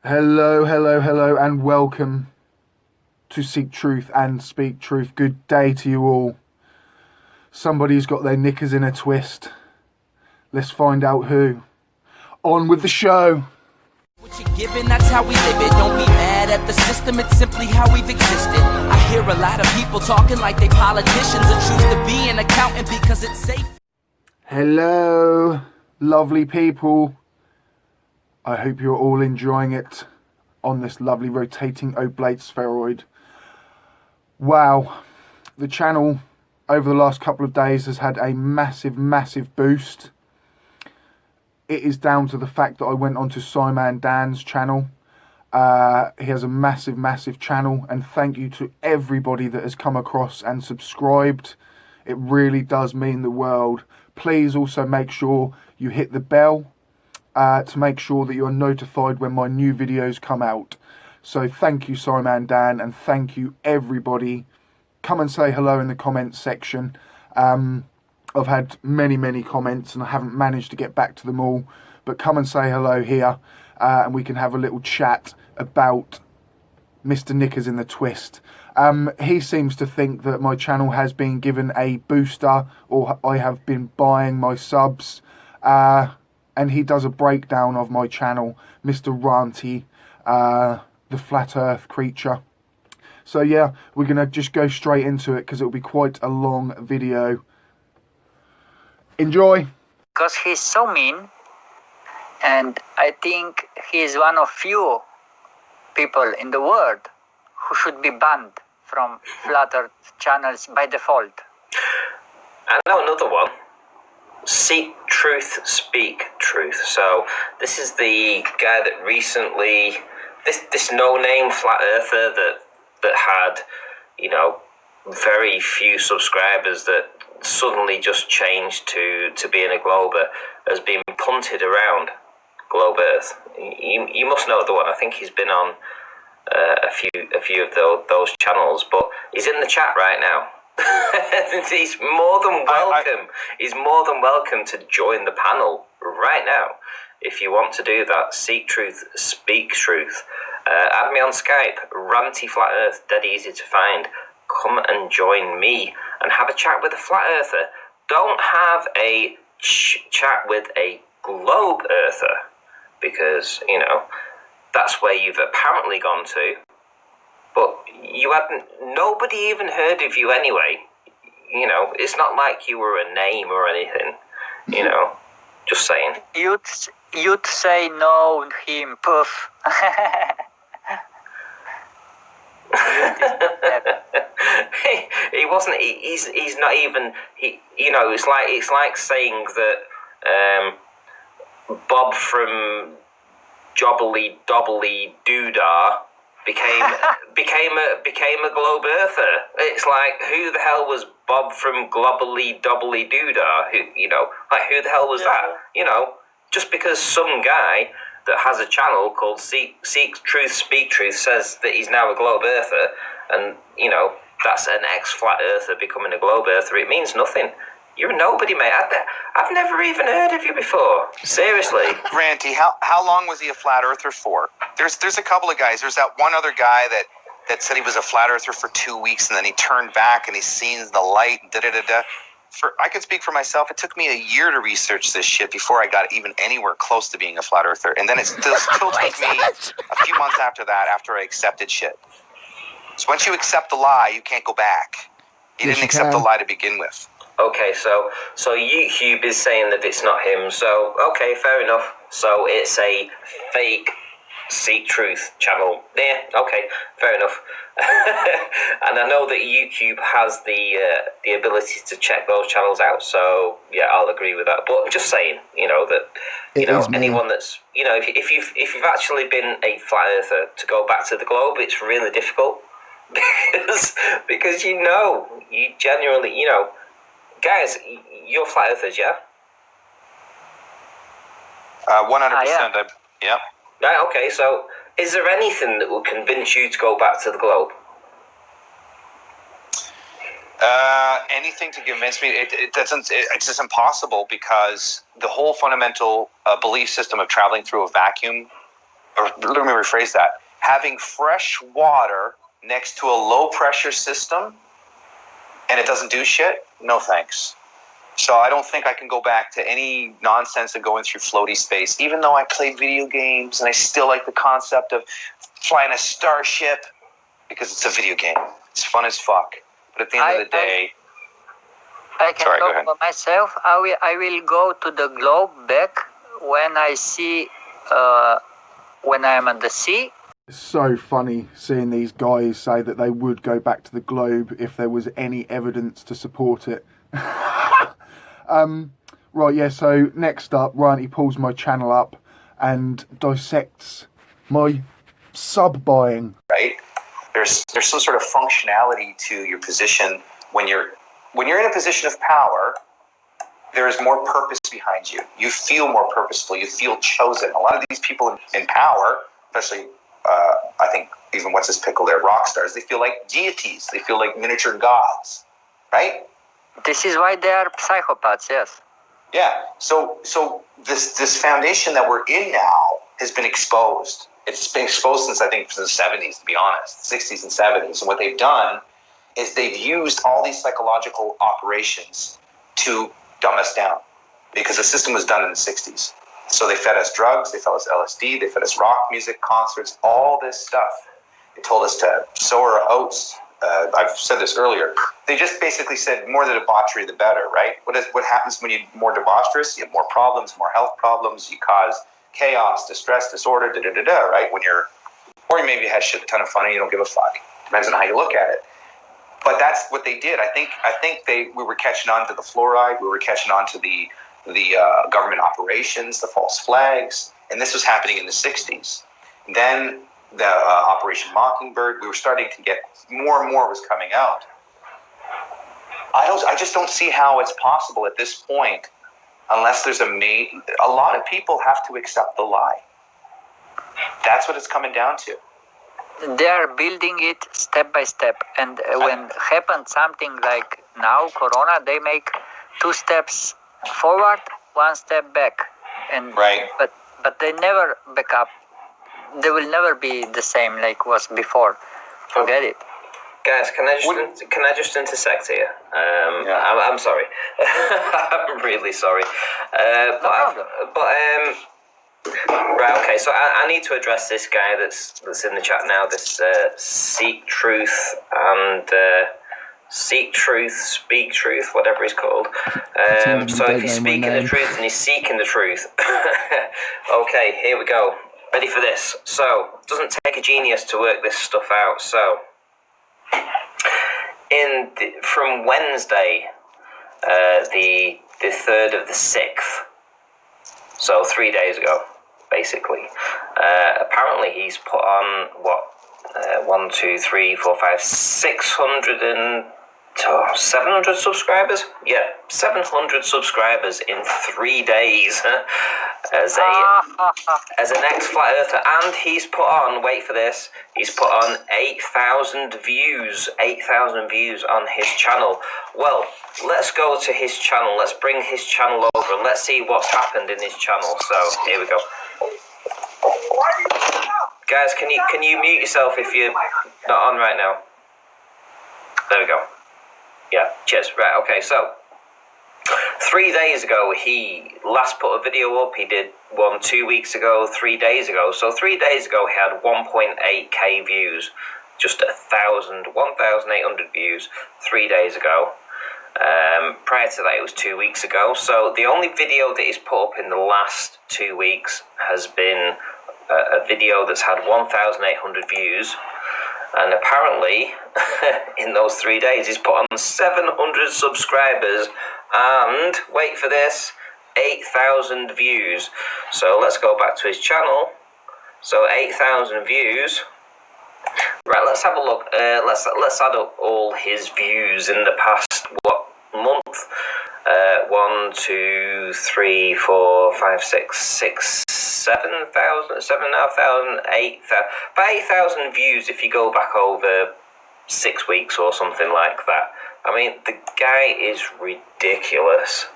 Hello, hello, hello, and welcome to Seek Truth and Speak Truth. Good day to you all. Somebody's got their knickers in a twist. Let's find out who. On with the show. What you're given, that's how we live it. Don't be mad at the system, it's simply how we've existed. I hear a lot of people talking like they politicians and choose to be an accountant because it's safe. Hello, lovely people. I hope you're all enjoying it on this lovely rotating oblate spheroid. Wow, the channel over the last couple of days has had a massive boost. It is down to the fact that I went onto Scimandans' channel. He has a massive channel, and thank you to everybody that has come across and subscribed. It really does mean the world. Please also make sure you hit the bell to make sure that you are notified when my new videos come out. So thank you, Scimandan, and thank you everybody. Come and say hello in the comments section. I've had many comments and I haven't managed to get back to them all, but come and say hello here and we can have a little chat about Mr. Knickers in the Twist. He seems to think that my channel has been given a booster, or I have been buying my subs, and he does a breakdown of my channel, Mr. Ranty, the flat earth creature. So yeah, we're going to just go straight into it because it'll be quite a long video. Enjoy. Because he's so mean, and I think he is one of few people in the world who should be banned from flat earth channels by default. I know another one. Seek truth, speak truth. So this is the guy that recently, this no-name flat earther that had, you know, very few subscribers, that suddenly just changed to being a glober, has been punted around globe Earth. You must know the one. I think he's been on a few of those channels, but he's in the chat right now. He's more than welcome. He's more than welcome to join the panel right now. If you want to do that, seek truth, speak truth. Add me on Skype, Ranty Flat Earth, dead easy to find. Come and join me and have a chat with a flat earther. Don't have a chat with a globe earther, because, you know, that's where you've apparently gone to. But you hadn't, nobody even heard of you anyway. You know, it's not like you were a name or anything, you know, just saying. You'd say no him, poof. He wasn't, he's not even, you know, it's like saying that Bob from Jobbly Dobbly Doodah became a globe earther. It's like, who the hell was Bob from Globbly Dobbly Doodah? Who the hell was that? You know, just because some guy that has a channel called Seek Truth, Speak Truth says that he's now a globe earther, and, you know, that's an ex-flat earther becoming a globe earther, it means nothing. You're a nobody, mate. I've never even heard of you before. Seriously. Ranty, how long was he a flat earther for? There's a couple of guys. There's that one other guy that said he was a flat earther for 2 weeks, and then he turned back and he's seen the light. I can speak for myself. It took me a year to research this shit before I got even anywhere close to being a flat earther, and then it still took me a few months after that, after I accepted shit. So once you accept the lie, you can't go back. You didn't accept the lie to begin with. Okay, so YouTube is saying that it's not him, so okay, fair enough. So it's a fake Seek Truth channel. Yeah, okay, fair enough. And I know that YouTube has the ability to check those channels out, so yeah, I'll agree with that. But I'm just saying, you know, that, you know, anyone that's, you know, if you've actually been a flat earther, to go back to the globe, it's really difficult because you genuinely, you know. Guys, you're flat earthers, yeah? 100%. Yeah. Right, okay, so is there anything that will convince you to go back to the globe? Anything to convince me, it's just impossible, because the whole fundamental belief system of traveling through a vacuum or let me rephrase that, having fresh water next to a low pressure system and it doesn't do shit, no thanks. So I don't think I can go back to any nonsense of going through floaty space, even though I play video games and I still like the concept of flying a starship because it's a video game. It's fun as fuck. But at the end of the day... I can talk for myself. I will go to the globe back when I see, when I am at the sea. It's so funny seeing these guys say that they would go back to the globe if there was any evidence to support it. Right, yeah, so next up, Ranty pulls my channel up and dissects my sub buying. Right? There's some sort of functionality to your position when you're in a position of power. There is more purpose behind you. You feel more purposeful. You feel chosen. A lot of these people in power, especially, I think even what's his pickle there, rock stars, they feel like deities. They feel like miniature gods, right? This is why they are psychopaths, yes. Yeah. So this foundation that we're in now has been exposed. It's been exposed since, I think, the 70s, to be honest, 60s and 70s. And what they've done is they've used all these psychological operations to dumb us down because the system was done in the 60s. So they fed us drugs, they fed us LSD, they fed us rock music, concerts, all this stuff. They told us to sow our oats. I've said this earlier. They just basically said more the debauchery, the better, right? What happens when you're more debaucherous? You have more problems, more health problems. You cause chaos, distress, disorder, right? Or you maybe had shit a ton of fun and you don't give a fuck. Depends on how you look at it. But that's what they did. I think we were catching on to the fluoride. We were catching on to the government operations, the false flags, and this was happening in the 60s. Then the Operation Mockingbird, we were starting to get more and more was coming out. I just don't see how it's possible at this point, unless there's a lot of people have to accept the lie. That's what it's coming down to. They are building it step by step, and when happens something like now, Corona, they make 2 steps forward, 1 step back, and right. But they never back up. They will never be the same like was before. Forget it. Guys, can I just intersect here? I'm sorry. I'm really sorry. Right, okay, so I need to address this guy that's in the chat now, this Seek Truth and Seek Truth, Speak Truth, whatever he's called. So if he's speaking the truth and he's seeking the truth. Okay, here we go. Ready for this. So, it doesn't take a genius to work this stuff out. So, from Wednesday, the 3rd of the 6th, so 3 days ago, basically, apparently he's put on, 700 subscribers? Yeah, 700 subscribers in 3 days as an ex-flat earther, and he's put on, wait for this, he's put on 8,000 views on his channel. Well, let's go to his channel, let's bring his channel over and let's see what's happened in his channel. So, here we go. Guys, can you mute yourself if you're not on right now? There we go. Yeah, cheers. Right, okay, so 3 days ago, he last put a video up. He did one 2 weeks ago, 3 days ago. So 3 days ago, he had 1.8k views, just 1,800 views 3 days ago. Prior to that, it was 2 weeks ago. So the only video that he's put up in the last 2 weeks has been a video that's had 1,800 views. And apparently, in those 3 days, he's put on 700 subscribers and, wait for this, 8,000 views. So let's go back to his channel. So 8,000 views. Right, let's have a look. Let's add up all his views in the past, month? 1, 2, 3, 4, 5, 6, 7,000, 7,500, 8,000, about 8,000 views if you go back over 6 weeks or something like that. I mean, the guy is ridiculous.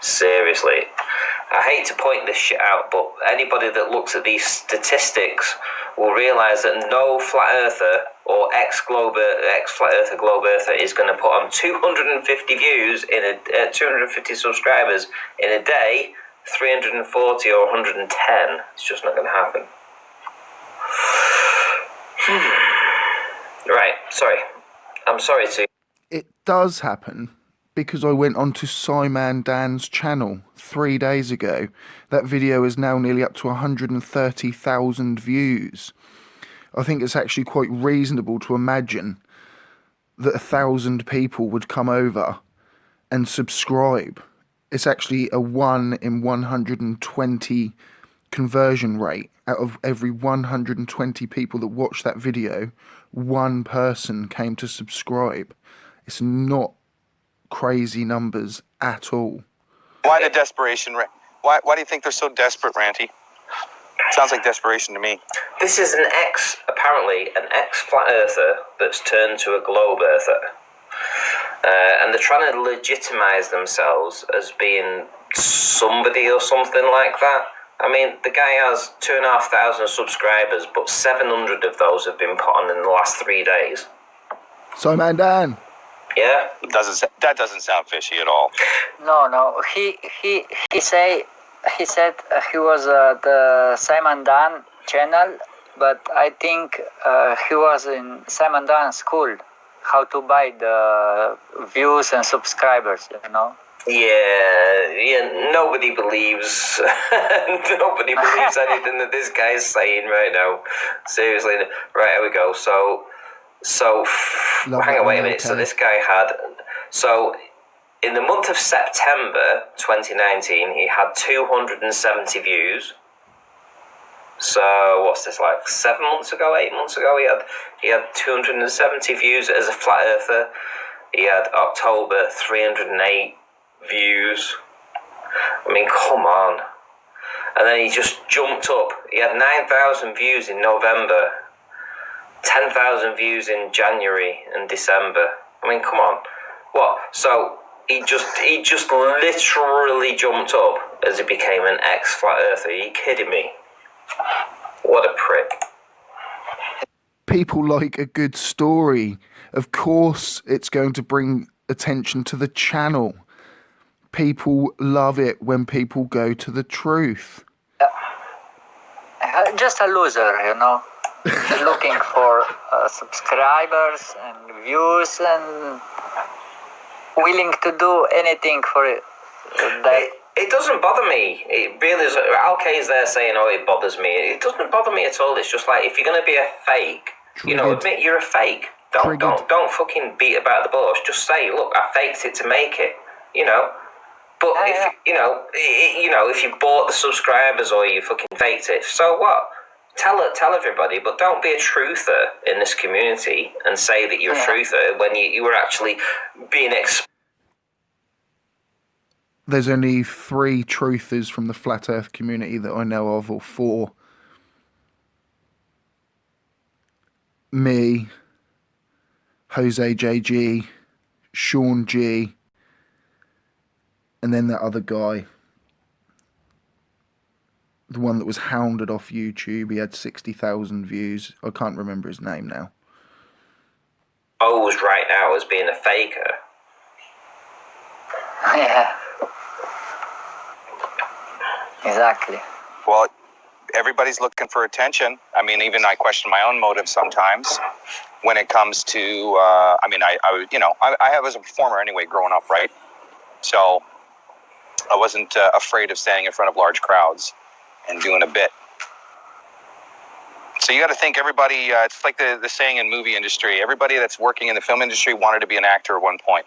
Seriously. I hate to point this shit out, but anybody that looks at these statistics will realise that no flat earther or ex-flat earther globe earther is going to put on 250 views in a 250 subscribers in a day, 340 or 110. It's just not going to happen. Right, sorry. I'm sorry to... It does happen because I went onto Scimandans' channel 3 days ago. That video is now nearly up to 130,000 views. I think it's actually quite reasonable to imagine that 1,000 people would come over and subscribe. It's actually a 1 in 120 conversion rate. Out of every 120 people that watched that video, one person came to subscribe. It's not crazy numbers at all. Why the desperation? Why do you think they're so desperate, Ranty? Sounds like desperation to me. This is apparently an ex-flat earther that's turned to a globe earther. And they're trying to legitimise themselves as being somebody or something like that. I mean, the guy has 2,500 subscribers, but 700 of those have been put on in the last 3 days. Scimandan! Yeah? That doesn't sound fishy at all. No. He said he was the Scimandan channel, but I think he was in Scimandan school, how to buy the views and subscribers, you know. Yeah, nobody believes anything that this guy's saying right now. Seriously. Right, here we go. So hang on, wait a minute. So this guy in the month of September 2019, he had 270 views. So what's this, like 7 months ago, 8 months ago? He had 270 views as a flat earther. He had October 308 views. I mean, come on. And then he just jumped up. He had 9,000 views in November, 10,000 views in January and December. I mean, come on. What? So he just literally jumped up as he became an ex-flat earther. Are you kidding me? What a prick. People like a good story. Of course it's going to bring attention to the channel. People love it when people go to the truth. Just a loser, you know. Looking for subscribers and views and willing to do anything for it. It doesn't bother me. It really is. Alkay's there saying, "Oh, it bothers me." It doesn't bother me at all. It's just like, if you're going to be a fake, admit you're a fake. Don't fucking beat about the bush. Just say, "Look, I faked it to make it." But if you bought the subscribers or you fucking faked it, so what? Tell everybody, but don't be a truther in this community and say that you're a truther when you were actually being There's only 3 truthers from the Flat Earth community that I know of, or 4. Me, Jose JG, Sean G, and then that other guy. The one that was hounded off YouTube. He had 60,000 views. I can't remember his name now. O's right now as being a faker. Yeah. Exactly. Well, everybody's looking for attention. I mean, even I question my own motives sometimes when it comes to. I was a performer anyway growing up, right? So I wasn't afraid of standing in front of large crowds and doing a bit. So you got to think everybody. It's like the saying in movie industry: everybody that's working in the film industry wanted to be an actor at one point.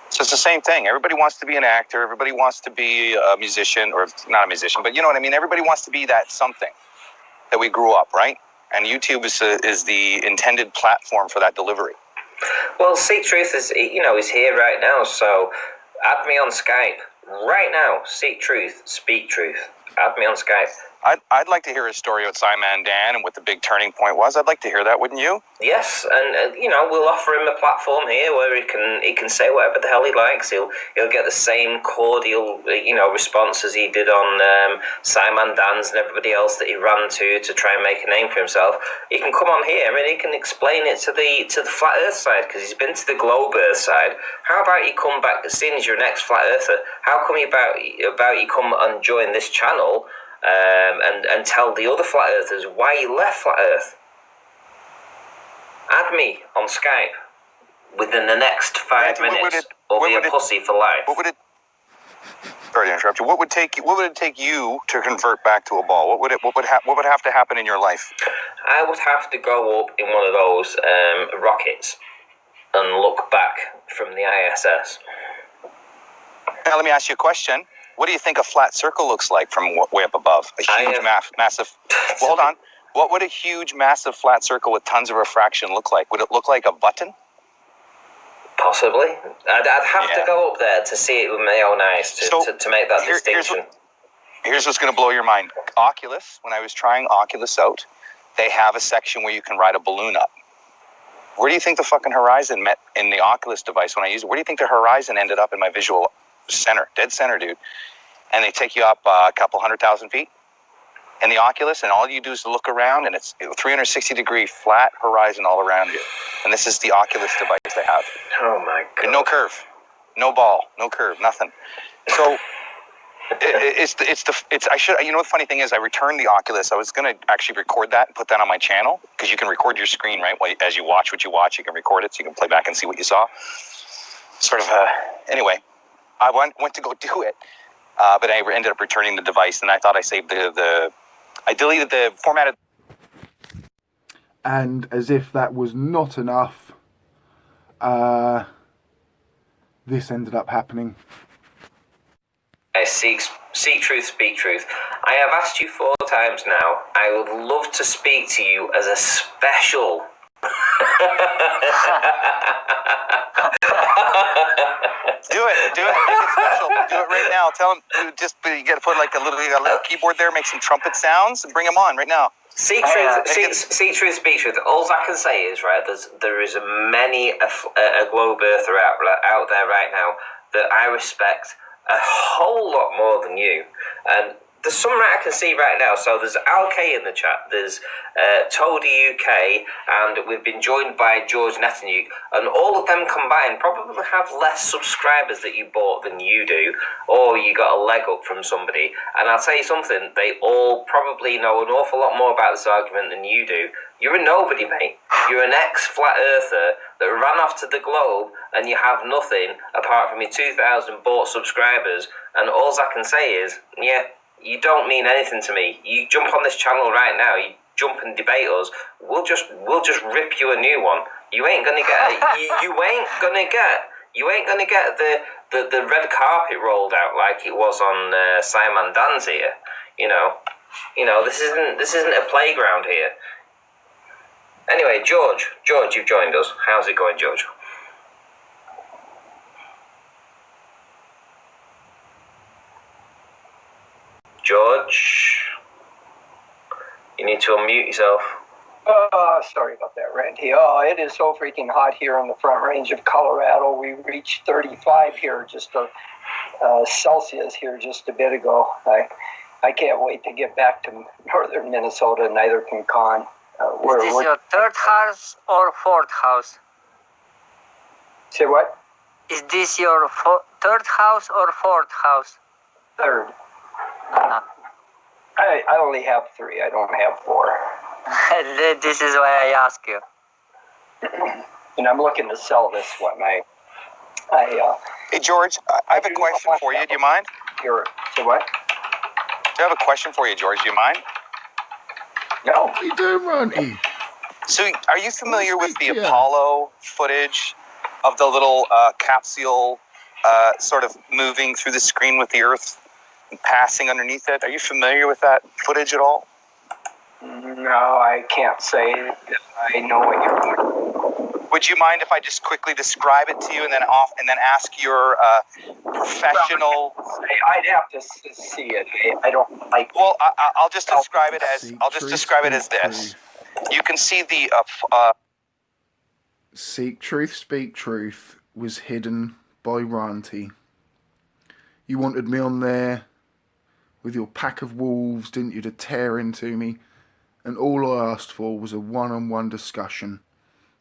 So it's the same thing. Everybody wants to be an actor. Everybody wants to be a musician, or not a musician, but you know what I mean? Everybody wants to be that something that we grew up, right? And YouTube is the intended platform for that delivery. Well, Seek Truth is here right now, so add me on Skype right now. Seek Truth, Speak Truth. Add me on Skype. I'd like to hear a story about Scimandan and what the big turning point was. I'd like to hear that, wouldn't you? Yes, and you know, we'll offer him a platform here where he can say whatever the hell he likes. He'll get the same cordial response as he did on Scimandans and everybody else that he ran to try and make a name for himself. He can come on here and he can explain it to the flat Earth side, because he's been to the globe Earth side. How about you come back, seeing as you're an ex-flat Earther? How come you come and join this channel? And tell the other flat earthers why you left flat Earth. Add me on Skype within the next 5 minutes, or be a pussy for life. Sorry to interrupt you. What would it take you to convert back to a ball? What would have to happen in your life? I would have to go up in one of those rockets and look back from the ISS. Now let me ask you a question. What do you think a flat circle looks like from way up above? A huge, massive... Well, hold on. What would a huge, massive flat circle with tons of refraction look like? Would it look like a button? Possibly. I'd have to go up there to see it with my own eyes to make that distinction. Here's what's going to blow your mind. Oculus, when I was trying Oculus out, they have a section where you can ride a balloon up. Where do you think the fucking horizon met in the Oculus device when I used it? Where do you think the horizon ended up in my visual center? Dead center, dude. And they take you up a couple 100,000 feet in the Oculus, and all you do is look around, and it's 360-degree flat horizon all around you. And this is the Oculus device they have. Oh my god! And no curve, no ball, no curve, nothing. So I should. You know, the funny thing is, I returned the Oculus. I was going to actually record that and put that on my channel, because you can record your screen, right? As you watch what you watch, you can record it, so you can play back and see what you saw. Sort of. Anyway, I went to go do it. But I ended up returning the device, and I thought I saved I deleted the formatted. And as if that was not enough, this ended up happening. Seek truth, speak truth. I have asked you 4 times now. I would love to speak to you as a special. Do it, make it special. Do it right now. Tell him, you got to put like a little keyboard there, make some trumpet sounds, and bring him on right now. See truth, speak truth. All I can say is, right, there is many a globe earther out there right now that I respect a whole lot more than you, and there's some I can see right now. So there's Al K in the chat, there's Toady UK, and we've been joined by George Netanyahu, and all of them combined probably have less subscribers that you bought than you do, or you got a leg up from somebody. And I'll tell you something, they all probably know an awful lot more about this argument than you do. You're a nobody, mate. You're an ex-flat earther that ran off to the globe, and you have nothing apart from your 2,000 bought subscribers, and all I can say is, you don't mean anything to me. You jump on this channel right now, you jump and debate us, we'll just rip you a new one. You ain't gonna get you ain't gonna get the red carpet rolled out like it was on Scimandans here. You know, this isn't a playground here. Anyway, George, you've joined us. How's it going, George? George, you need to unmute yourself. Sorry about that, Ranty. It is so freaking hot here in the Front Range of Colorado. We reached 35 here, Celsius here just a bit ago. I can't wait to get back to northern Minnesota. Neither can Con. Is this your third house or fourth house? Say what? Is this your third house or fourth house? Third. I only have 3. I don't have 4. This is why I ask you. And I'm looking to sell this one. Hey George, I have a question for you. Do you mind? Say what? I have a question for you, George. Do you mind? No. What are you doing, Ranty? So, are you familiar with the Apollo footage of the little capsule sort of moving through the screen with the Earth and passing underneath it? Are you familiar with that footage at all? No, I can't say that I know what you're doing. Would you mind if I just quickly describe it to you and then ask your professional? I'd have to see it. I don't like. Well, I'll just describe it as this. You can see the Seek Truth, Speak Truth was hidden by Ranty. You wanted me on there with your pack of wolves, didn't you, to tear into me? And all I asked for was a one-on-one discussion.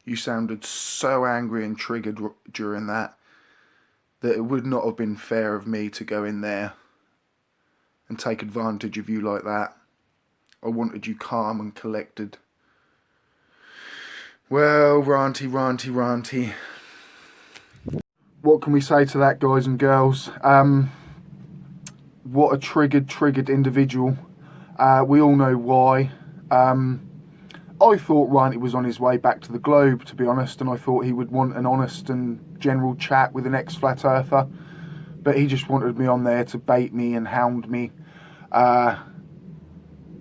You sounded so angry and triggered during that it would not have been fair of me to go in there and take advantage of you like that. I wanted you calm and collected. Well, Ranty. What can we say to that, guys and girls? What a triggered individual. We all know why. I thought Ranty was on his way back to the globe, to be honest, and I thought he would want an honest and general chat with an ex-flat earther, but he just wanted me on there to bait me and hound me, and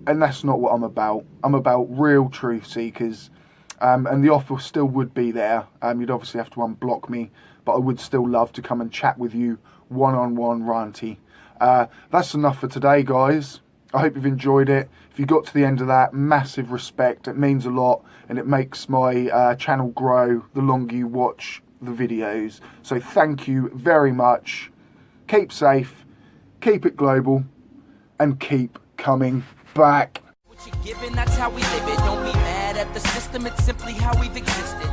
that's not what I'm about. I'm about real truth seekers, and the offer still would be there. You'd obviously have to unblock me, but I would still love to come and chat with you one-on-one, Ranty. That's enough for today, guys. I hope you've enjoyed it. If you got to the end of that, massive respect. It means a lot, and it makes my channel grow the longer you watch the videos. So thank you very much. Keep safe, keep it global, and keep coming back. What you're given, that's how we live it. Don't be mad at the system, it's simply how we've existed.